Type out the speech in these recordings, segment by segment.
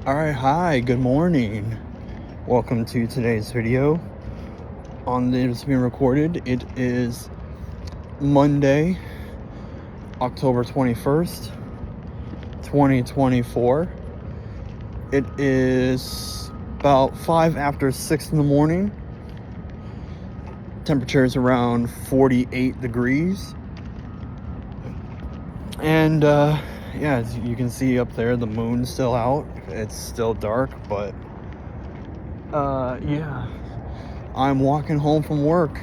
Alright, hi, good morning. Welcome to today's video. It's being recorded. It is Monday, October 21st, 2024. It is about 5 after 6 in the morning. Temperature is around 48 degrees. And yeah, as you can see up there, the moon's still out. It's still dark, but yeah, I'm walking home from work.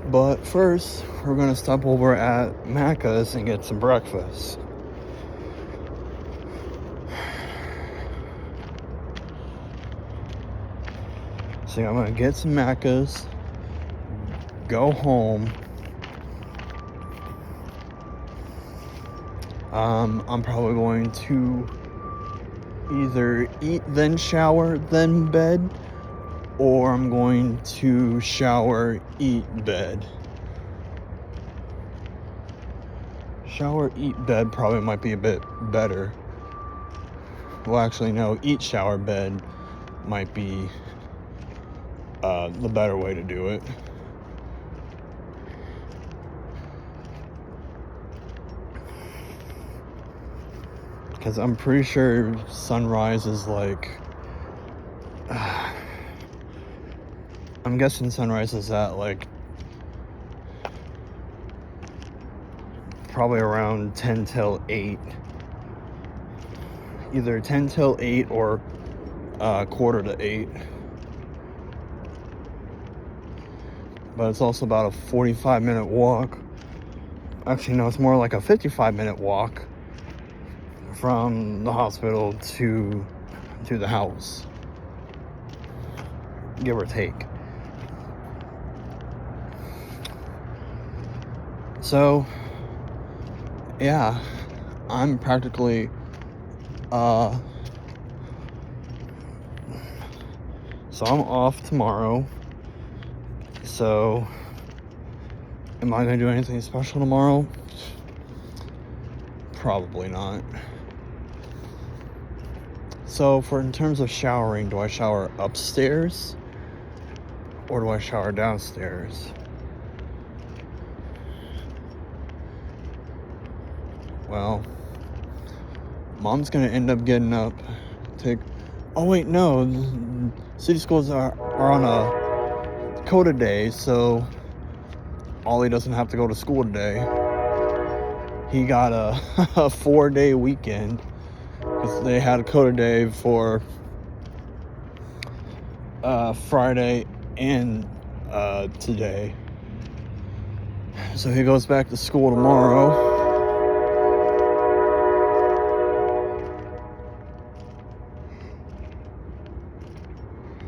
But first, we're gonna stop over at Macca's and get some breakfast. So I'm gonna get some Macca's, go home. I'm probably going to either eat, then shower, then bed, or I'm going to shower, eat, bed. Shower, eat, bed probably might be a bit better. Well, actually, no, eat, shower, bed might be the better way to do it. Because I'm pretty sure sunrise is like... I'm guessing sunrise is at like probably around 10 till 8. Either 10 till 8 or quarter to 8. But it's also about a 45-minute walk. Actually, no, it's more like a 55-minute walk from the hospital to the house, give or take. So yeah, I'm practically so I'm off tomorrow. So am I gonna do anything special tomorrow? Probably not. So in terms of showering, do I shower upstairs or do I shower downstairs? Well, Mom's gonna end up getting up, oh wait, no, city schools are on a CODA day, so Ollie doesn't have to go to school today. He got a 4-day weekend because they had a CODA day for Friday and today. So he goes back to school tomorrow.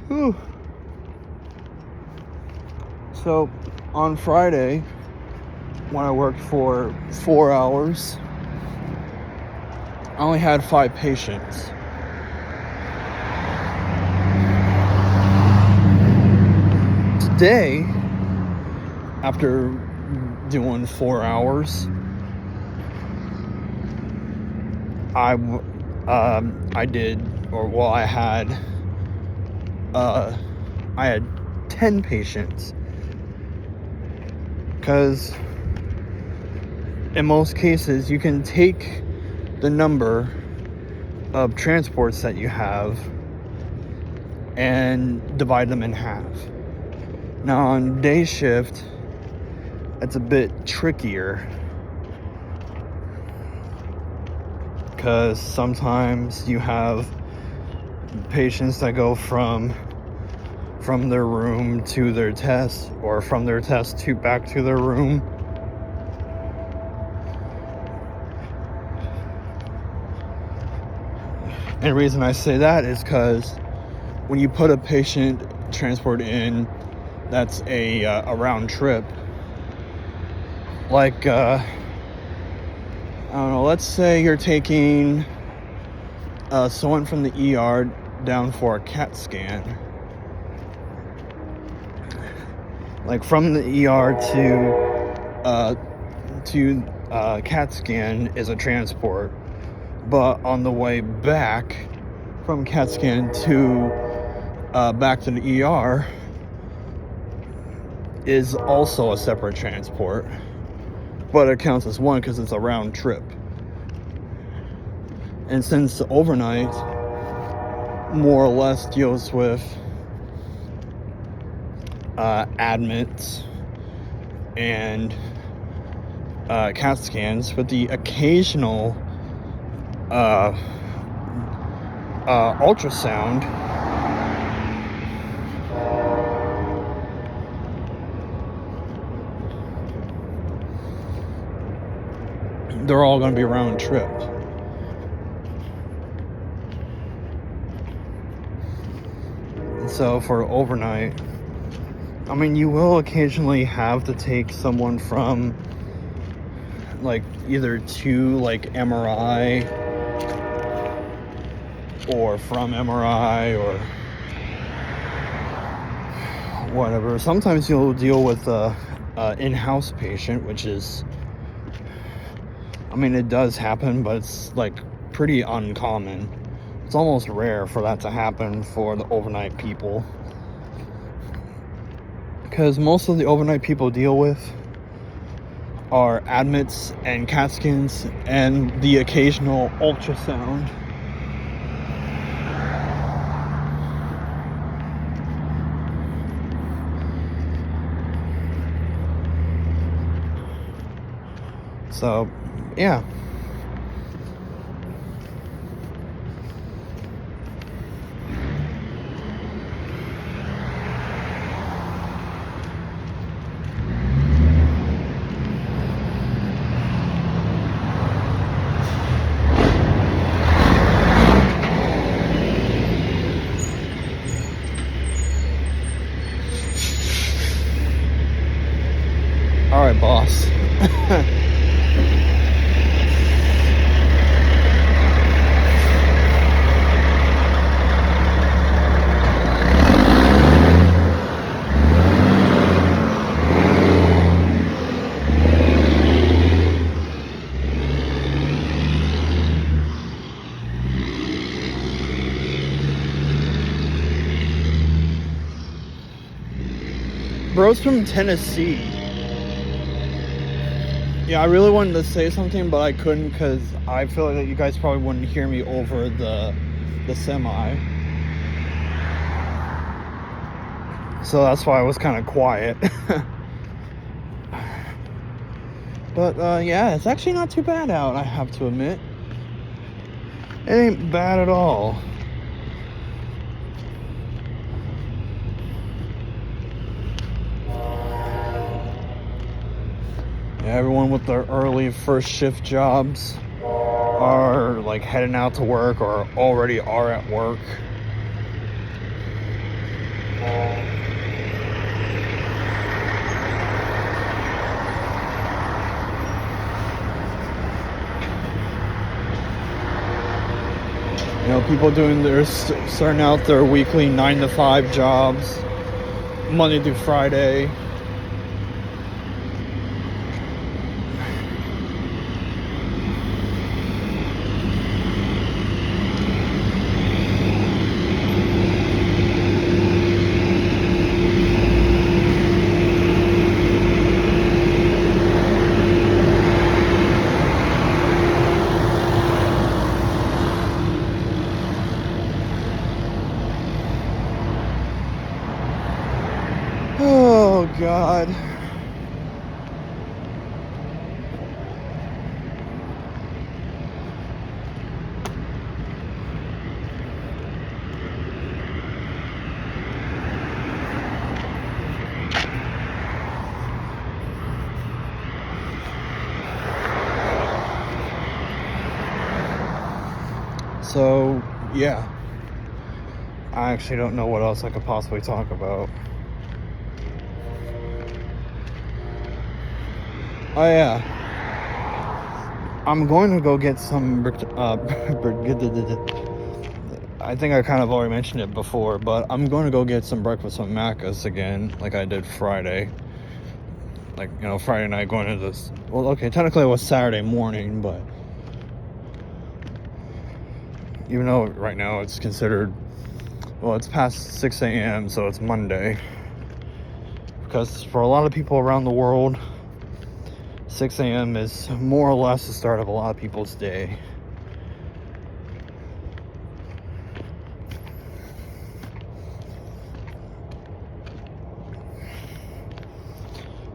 Whew. So on Friday, when I worked for 4 hours, I only had 5 patients. Today, after doing 4 hours, I had 10 patients. Because in most cases, you can take the number of transports that you have and divide them in half. Now on day shift, it's a bit trickier because sometimes you have patients that go from their room to their test, or from their test to back to their room. And the reason I say that is because when you put a patient transport in that's a round trip, like I don't know, let's say you're taking someone from the ER down for a CAT scan. Like from the ER to CAT scan is a transport, but on the way back from CAT scan to back to the ER is also a separate transport, but it counts as one because it's a round trip. And since the overnight more or less deals with admits and CAT scans with the occasional ultrasound, they're all going to be round trip. So for overnight, I mean, you will occasionally have to take someone from like either to like MRI or from MRI or whatever. Sometimes you'll deal with a in-house patient, which is, I mean, it does happen, but it's like pretty uncommon. It's almost rare for that to happen for the overnight people, because most of the overnight people deal with are admits and CAT scans and the occasional ultrasound. So, yeah. All right, boss. Bro's from Tennessee. Yeah, I really wanted to say something, but I couldn't because I feel like that you guys probably wouldn't hear me over the semi. So that's why I was kind of quiet. But yeah, it's actually not too bad out, I have to admit. It ain't bad at all. Yeah, everyone with their early first shift jobs are like heading out to work or already are at work. You know, people starting out their weekly 9 to 5 jobs, Monday through Friday. Oh, God. So, yeah. I actually don't know what else I could possibly talk about. Oh, yeah. I'm going to go get some I think I kind of already mentioned it before, but I'm going to go get some breakfast from Macca's again, like I did Friday. like, you know, Friday night going into this. Well, okay, technically it was Saturday morning, but even though right now it's considered, well, it's past 6 a.m., so it's Monday. Because for a lot of people around the world, 6 a.m. is more or less the start of a lot of people's day.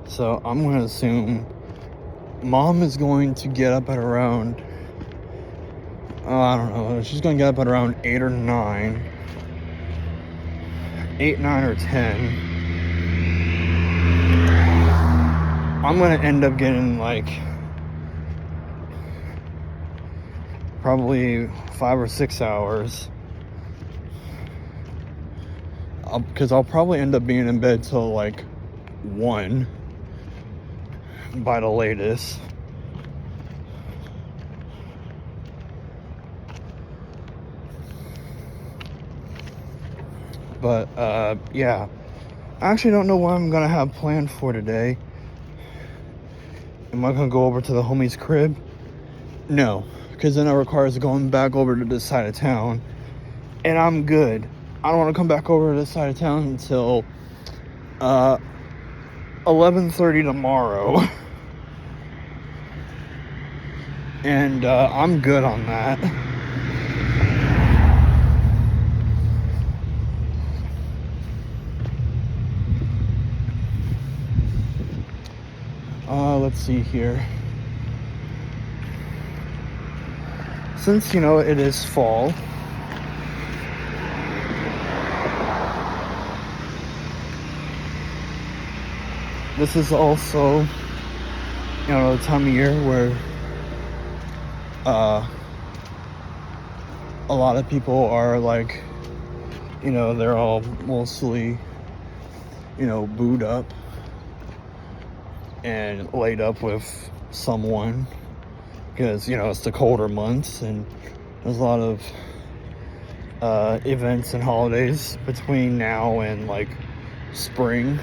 So I'm going to assume Mom is going to get up at around, I don't know, she's going to get up at around 8 or 9. 8, 9, or 10. I'm going to end up getting like probably 5 or 6 hours. Because I'll probably end up being in bed till like 1 by the latest. But yeah, I actually don't know what I'm gonna have planned for today. Am I gonna go over to the homie's crib? No, because then it requires going back over to this side of town, and I'm good. I don't want to come back over to this side of town until 11:30 tomorrow. And I'm good on that. Let's see here. Since, you know, it is fall, this is also, you know, the time of year where a lot of people are like, you know, they're all mostly, you know, booed up and laid up with someone, because, you know, it's the colder months and there's a lot of events and holidays between now and like spring.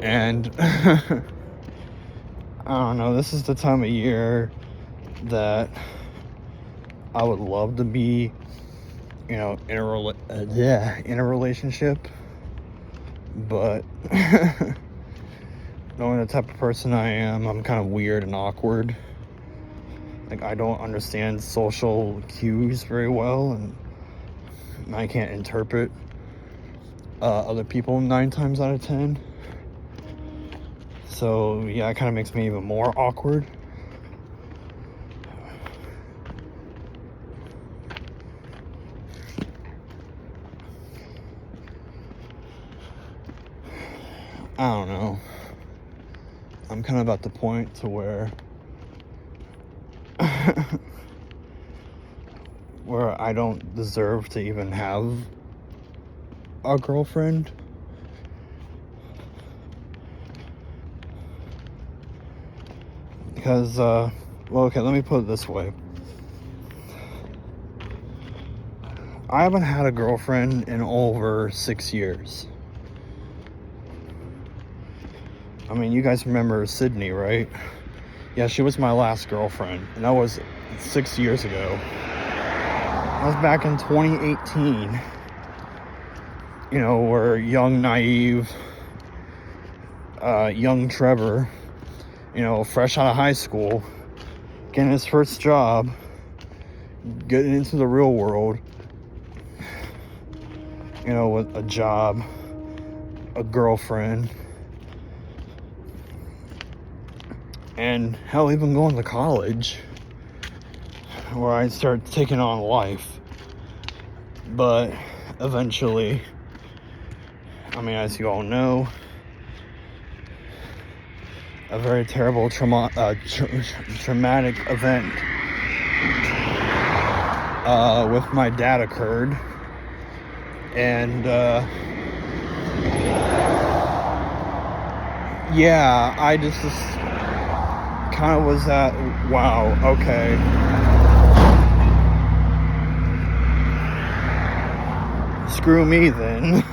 And I don't know, this is the time of year that I would love to be, you know, in a relationship, but knowing the type of person I am, I'm kind of weird and awkward. Like, I don't understand social cues very well, and I can't interpret other people 9 times out of 10. So yeah, it kind of makes me even more awkward. I don't know. I'm kind of at the point to where where I don't deserve to even have a girlfriend. Because, well, okay, let me put it this way. I haven't had a girlfriend in over 6 years. I mean, you guys remember Sydney, right? Yeah, she was my last girlfriend, and that was 6 years ago. That was back in 2018. You know, we're young, naive, young Trevor, you know, fresh out of high school, getting his first job, getting into the real world, you know, with a job, a girlfriend, and hell, even going to college, where I started taking on life. But eventually, I mean, as you all know, a very terrible traumatic event with my dad occurred, and yeah, I just kind of was at, wow, okay, screw me then.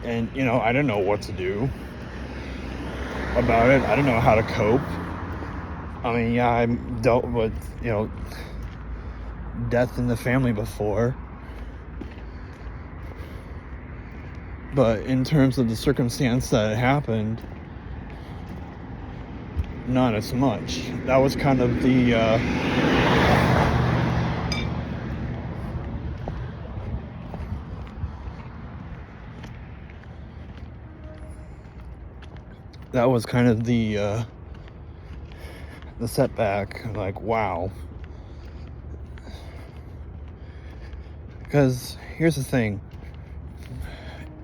And, you know, I didn't know what to do about it. I didn't know how to cope. I mean, yeah, I dealt with, you know, death in the family before. But in terms of the circumstance that it happened, not as much. That was kind of the, that was kind of the setback. Like, wow. Because here's the thing.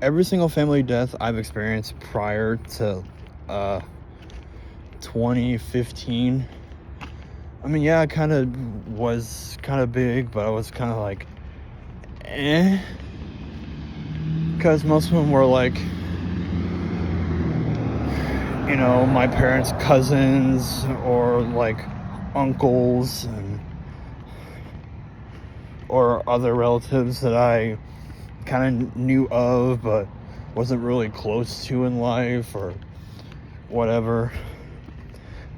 Every single family death I've experienced prior to 2015, I mean, yeah, it kind of was kind of big, but I was kind of like, because most of them were like, you know, my parents' cousins or like uncles or other relatives that I kind of knew of but wasn't really close to in life or whatever.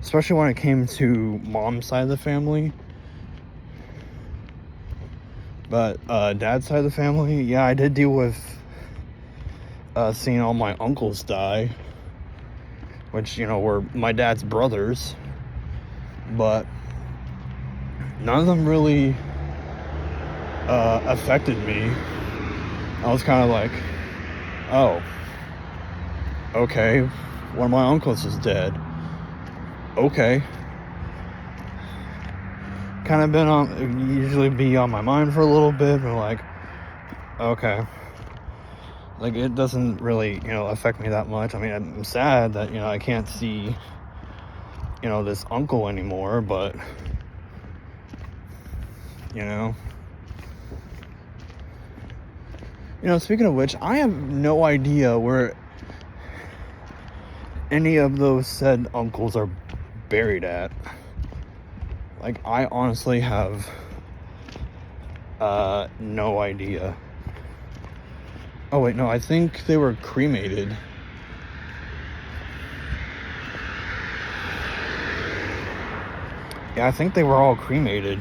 Especially when it came to mom's side of the family. But dad's side of the family, yeah, I did deal with seeing all my uncles die, which, you know, were my dad's brothers, but none of them really affected me. I was kind of like, oh, okay, one of my uncles is dead. Okay. Kind of been on, usually be on my mind for a little bit, but like, okay. Like, it doesn't really, you know, affect me that much. I mean, I'm sad that, you know, I can't see, you know, this uncle anymore, but, you know. You know, speaking of which, I have no idea where any of those said uncles are buried at. Like, I honestly have no idea. Oh wait, no, I think they were cremated. Yeah, I think they were all cremated.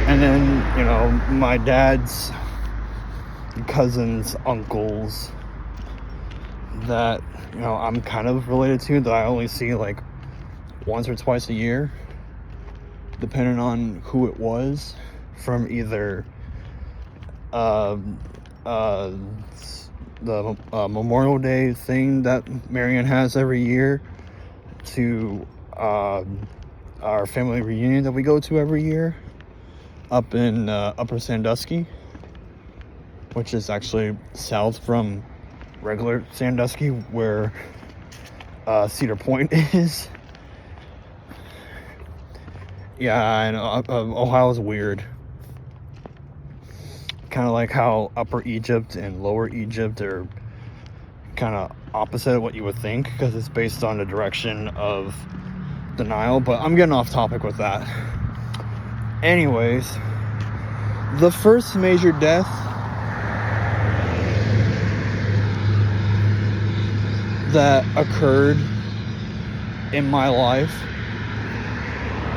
And then, you know, my dad's cousins, uncles that, you know, I'm kind of related to, that I only see like once or twice a year, depending on who it was, from either the Memorial Day thing that Marion has every year to our family reunion that we go to every year up in Upper Sandusky, which is actually south from regular Sandusky, where Cedar Point is. Yeah, I know, Ohio's weird. Kind of like how Upper Egypt and Lower Egypt are kind of opposite of what you would think, because it's based on the direction of the Nile, but I'm getting off topic with that. Anyways, the first major death that occurred in my life,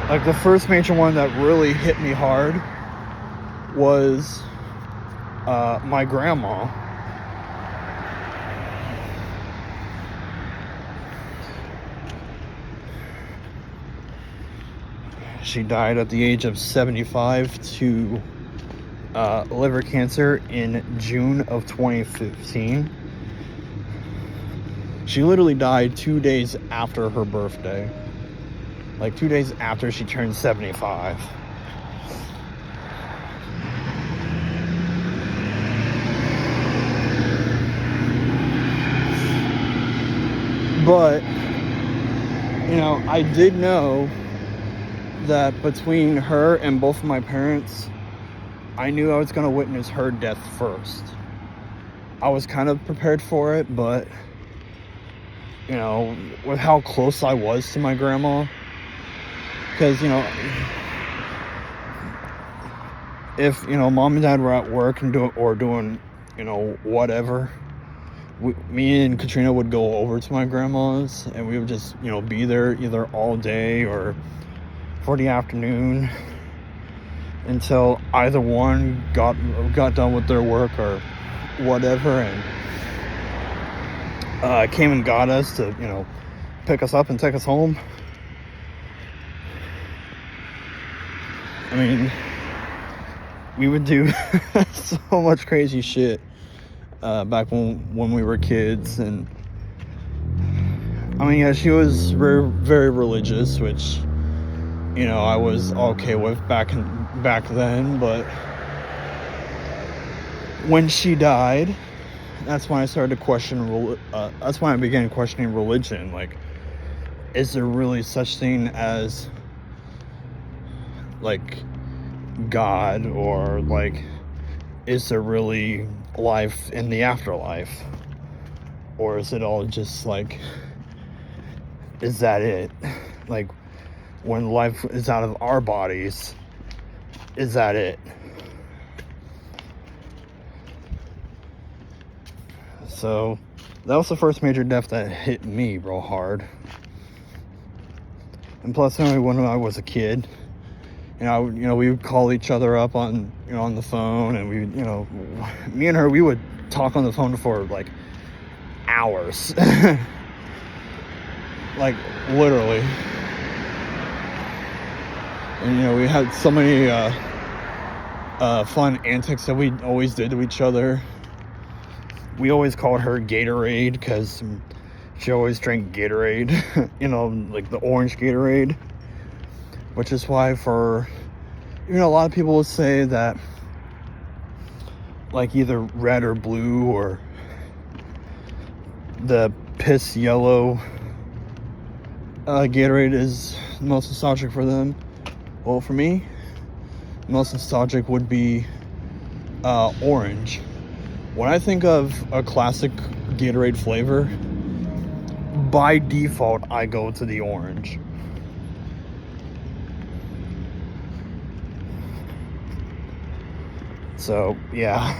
like the first major one that really hit me hard, was my grandma. She died at the age of 75 to liver cancer in June of 2015. She literally died 2 days after her birthday. Like 2 days after she turned 75. But, you know, I did know that between her and both of my parents, I knew I was going to witness her death first. I was kind of prepared for it, but you know, with how close I was to my grandma. Because, you know, if, you know, mom and dad were at work and doing, you know, whatever, me and Katrina would go over to my grandma's, and we would just, you know, be there either all day or for the afternoon until either one got done with their work or whatever, and came and got us to, you know, pick us up and take us home. I mean, we would do so much crazy shit back when we were kids. And I mean, yeah, she was very, very religious, which, you know, I was okay with back then. But when she died, that's when I started to question. That's when I began questioning religion. Like, is there really such thing as like God, or like, is there really life in the afterlife, or is it all just like, is that it? Like, when life is out of our bodies, is that it? So that was the first major death that hit me real hard. And plus, only when I was a kid, you know, we would call each other up on, you know, on the phone, and we, you know, me and her, we would talk on the phone for like hours. Like, literally. And, you know, we had so many fun antics that we always did to each other. We always called her Gatorade because she always drank Gatorade. You know, like the orange Gatorade. Which is why, for, you know, a lot of people will say that like either red or blue, or the piss yellow Gatorade is most nostalgic for them. Well, for me, most nostalgic would be orange. When I think of a classic Gatorade flavor, by default I go to the orange. So, yeah.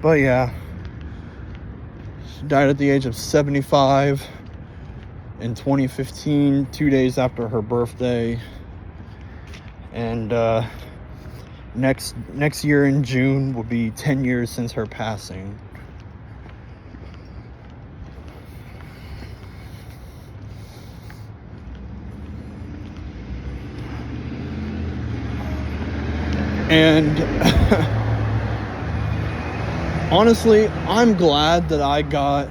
But yeah, she died at the age of 75 in 2015, 2 days after her birthday. And next year in June will be 10 years since her passing. And honestly, I'm glad that I got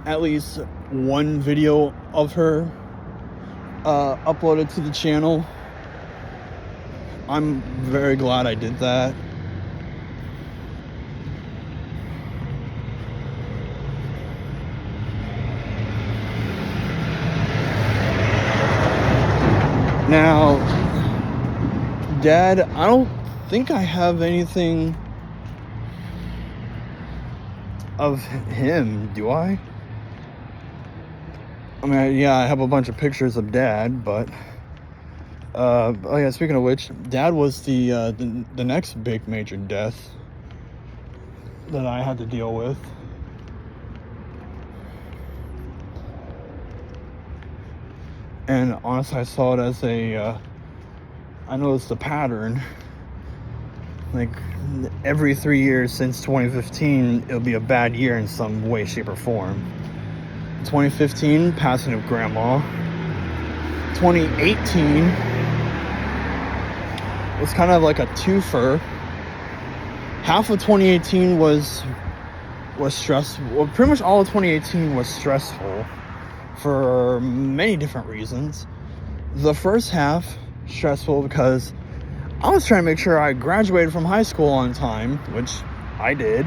at least one video of her uploaded to the channel. I'm very glad I did that. Now, Dad, I don't think I have anything of him, do I? I mean, yeah, I have a bunch of pictures of Dad, but oh yeah, speaking of which, Dad was the next big major death that I had to deal with. And honestly, I saw it as I noticed a pattern. Like, every 3 years since 2015, it'll be a bad year in some way, shape, or form. 2015, passing of Grandma. 2018 was kind of like a twofer. Half of 2018 was stressful. Well, pretty much all of 2018 was stressful for many different reasons. The first half, stressful because I was trying to make sure I graduated from high school on time, which I did.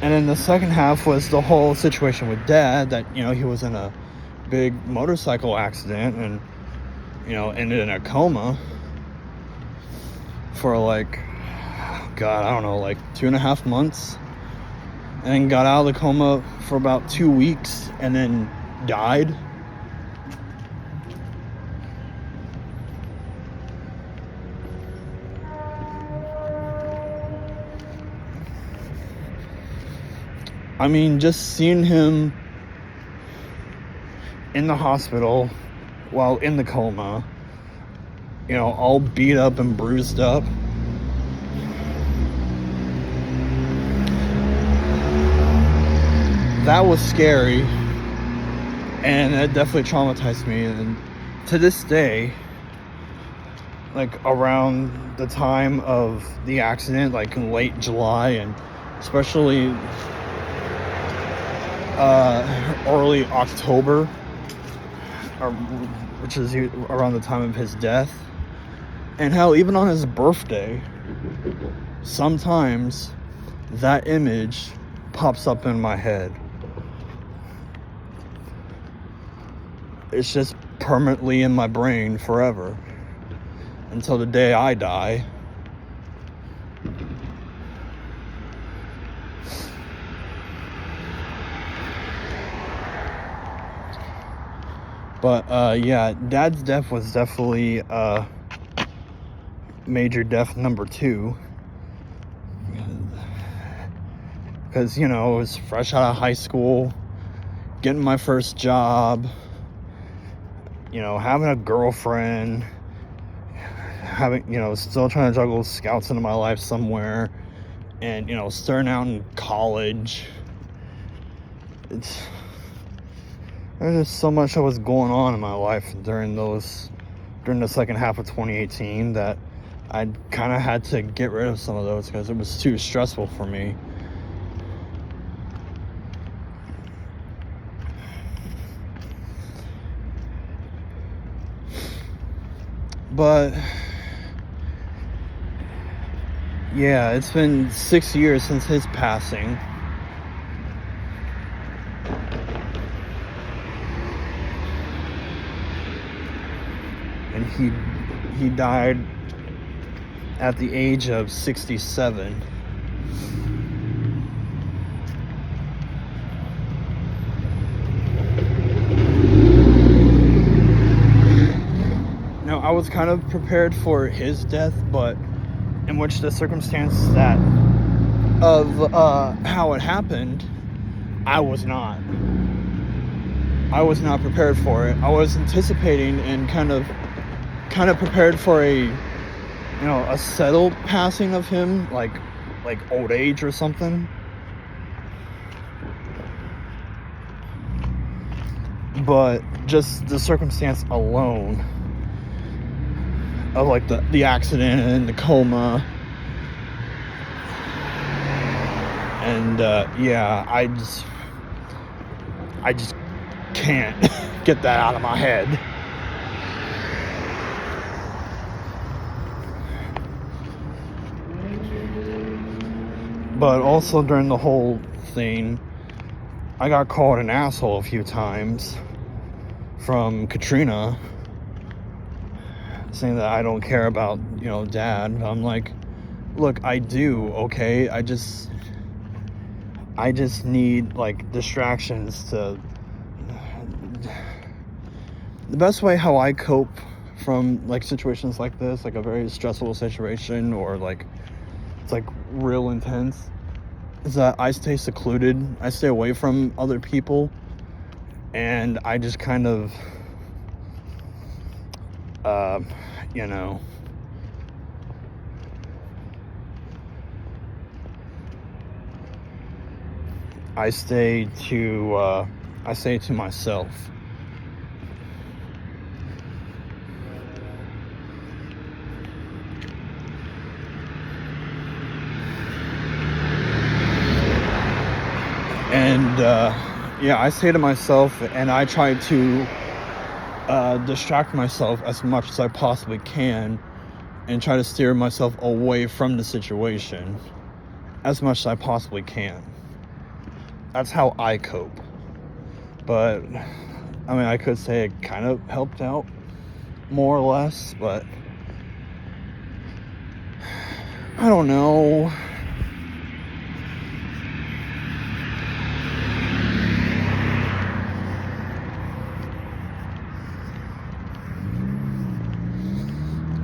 And then the second half was the whole situation with Dad, that, you know, he was in a big motorcycle accident and, you know, ended in a coma for like God, I don't know, like 2.5 months, and then got out of the coma for about 2 weeks and then died. I mean, just seeing him in the hospital while in the coma, you know, all beat up and bruised up. That was scary, and that definitely traumatized me. And to this day, like around the time of the accident, like in late July and especially early October, which is around the time of his death, and hell, even on his birthday, sometimes that image pops up in my head. It's just permanently in my brain forever until the day I die. But yeah, Dad's death was definitely major death number 2, because, you know, I was fresh out of high school, getting my first job, you know, having a girlfriend, having, you know, still trying to juggle scouts into my life somewhere, and, you know, starting out in college. There's just so much that was going on in my life during the second half of 2018 that I kind of had to get rid of some of those because it was too stressful for me. But yeah, it's been 6 years since his passing. And he died at the age of 67. Now, I was kind of prepared for his death, but in which the circumstance that of how it happened, I was not prepared for it. I was anticipating and kind of prepared for a settled passing of him, like old age or something. But just the circumstance alone of like the accident and the coma, and yeah, I just can't get that out of my head. But also during the whole thing, I got called an asshole a few times from Katrina, saying that I don't care about, Dad. I'm like, look, I do, okay? I just need, like, distractions to... The best way how I cope from, like, situations like this, like a very stressful situation, or, like, it's, like, real intense, is that I stay secluded. I stay away from other people, and I just kind of, I stay to myself. And I stay to myself, and I try to distract myself as much as I possibly can, and try to steer myself away from the situation as much as I possibly can. That's how I cope. But I mean, I could say it kind of helped out, more or less, but I don't know.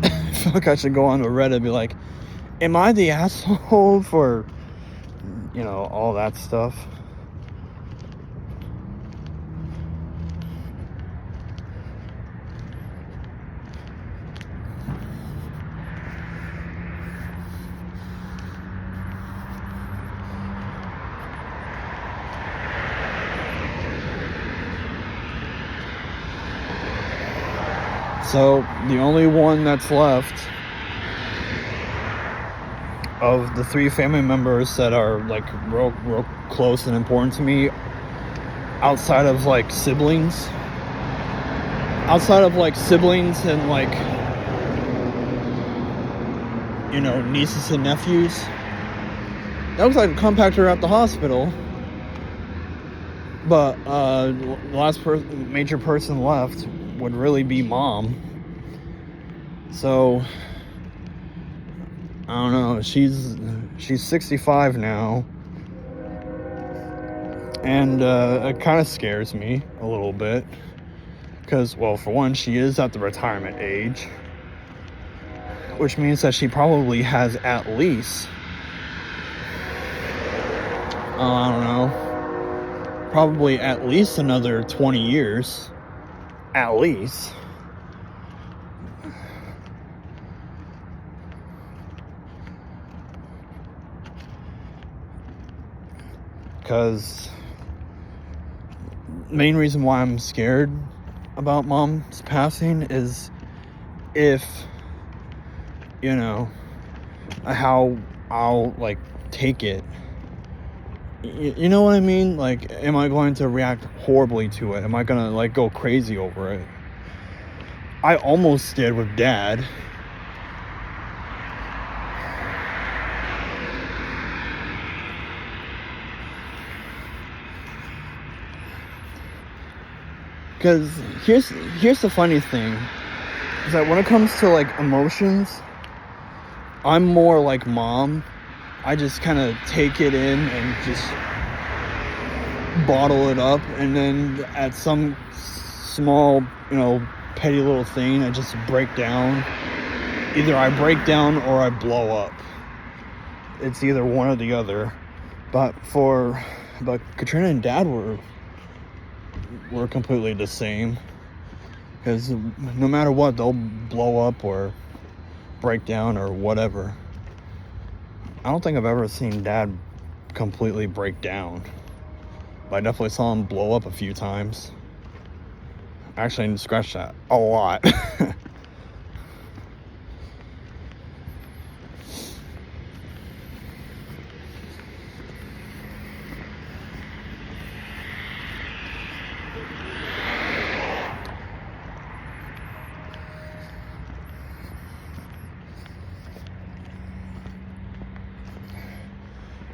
I feel like I should go on to Reddit and be like, am I the asshole for, all that stuff? So, the only one that's left of the 3 family members that are, like, real close and important to me, outside of, like, siblings and, like, nieces and nephews, that was like a compactor at the hospital. But the last major person left would really be Mom. So I don't know. She's 65 now, and it kind of scares me a little bit because, well, for one, she is at the retirement age, which means that she probably has at least, I don't know, probably at least another 20 years, at least. Because main reason why I'm scared about Mom's passing is if, how I'll, like, take it. You know what I mean? Like, am I going to react horribly to it? Am I gonna, like, go crazy over it? I almost did with Dad. Because here's the funny thing, is that when it comes to, like, emotions, I'm more like Mom. I just kind of take it in and just bottle it up, and then at some small, petty little thing, I just break down. Either I break down or I blow up. It's either one or the other. But Katrina and Dad were completely the same, because no matter what, they'll blow up or break down or whatever. I don't think I've ever seen Dad completely break down, but I definitely saw him blow up a few times. Actually, I didn't scratch that a lot.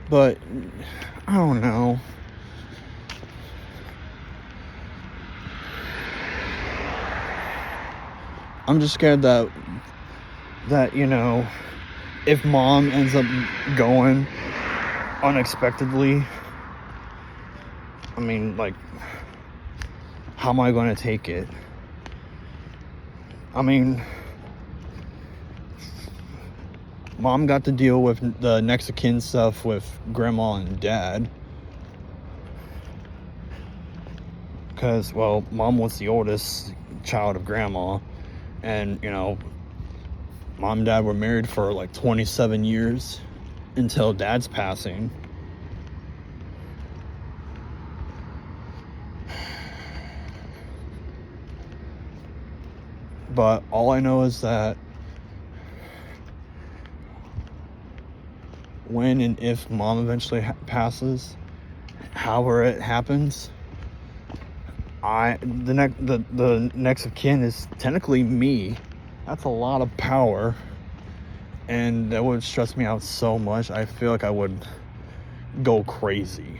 But I don't know. I'm just scared that if Mom ends up going unexpectedly, I mean, like, how am I going to take it? I mean, Mom got to deal with the next of kin stuff with Grandma and Dad. Because, well, Mom was the oldest child of Grandma. And, Mom and Dad were married for like 27 years until Dad's passing. But all I know is that when and if Mom eventually passes, however it happens, the next of kin is technically me. That's a lot of power, and that would stress me out so much. I feel like I would go crazy.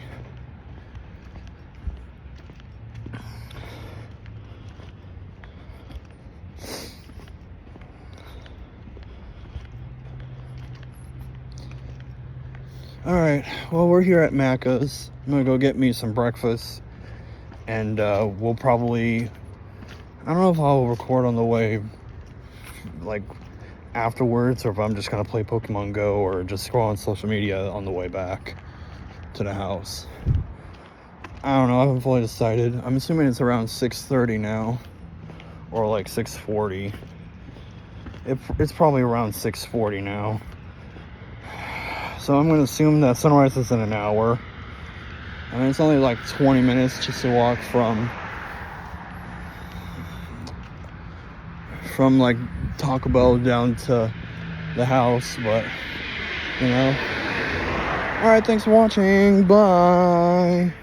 Alright, well, we're here at Macca's. I'm gonna go get me some breakfast. And we'll probably... I don't know if I'll record on the way, like, afterwards, or if I'm just gonna play Pokemon Go or just scroll on social media on the way back to the house. I don't know, I haven't fully decided. I'm assuming it's around 6:30 now, or like 6:40. It's probably around 6:40 now. So I'm gonna assume that sunrise is in an hour. I mean, it's only like 20 minutes just to walk from like Taco Bell down to the house, but you know. Alright, thanks for watching. Bye.